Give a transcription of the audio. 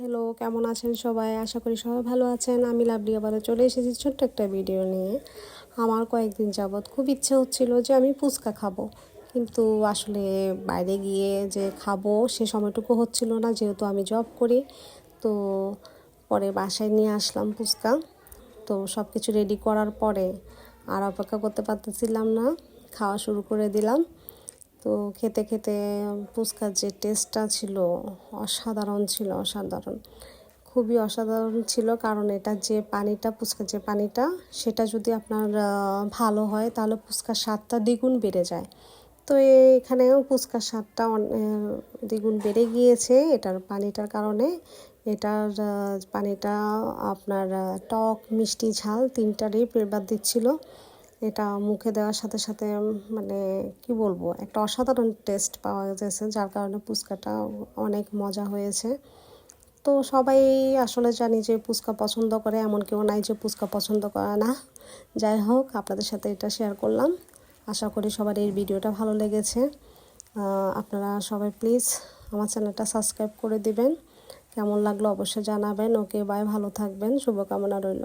Hello, কেমন আছেন সবাই? আশা করি সবাই ভালো আছেন। আমি লাভলি আবারও চলে এসেছি ছোট্ট একটা ভিডিও নিয়ে। আমার কয়েকদিন যাবৎ খুব ইচ্ছে হচ্ছিল যে আমি ফুচকা খাবো, কিন্তু আসলে বাইরে গিয়ে যে খাবো সে সময়টুকু হচ্ছিল না, যেহেতু আমি জব করি। তো পরে বাসায় নিয়ে আসলাম ফুচকা। তো সব কিছু রেডি করার পরে আর অপেক্ষা করতে পারতেছিলাম না, খাওয়া শুরু করে দিলাম। তো খেতে খেতে ফুচকার যে টেস্টটা ছিল অসাধারণ ছিল, অসাধারণ, খুবই অসাধারণ ছিল। কারণ এটা যে পানিটা, ফুচকার যে পানিটা, সেটা যদি আপনার ভালো হয় তাহলে ফুচকার স্বাদটা দ্বিগুণ বেড়ে যায়। তো এখানেও ফুচকার স্বাদটা দ্বিগুণ বেড়ে গিয়েছে এটার পানিটার কারণে। এটার পানিটা আপনার টক, মিষ্টি, ঝাল তিনটারই ফ্লেভার দিচ্ছিল। এটা মুখে দেওয়ার সাথে সাথে মানে কি বলবো, একটা অসাধারণ টেস্ট পাওয়া গেছে, যার কারণে ফুচকাটা অনেক মজা হয়েছে। তো সবাই আসলে জানি যে ফুচকা পছন্দ করে, এমন কেউ নাই যে ফুচকা পছন্দ করে না। যাই হোক, আপনাদের সাথে এটা শেয়ার করলাম। আশা করি সবার এই ভিডিওটা ভালো লেগেছে। আপনারা সবাই প্লিজ আমার চ্যানেলটা সাবস্ক্রাইব করে দিবেন। কেমন লাগলো অবশ্যই জানাবেন। ওকে বাই, ভালো থাকবেন, শুভকামনা রইল।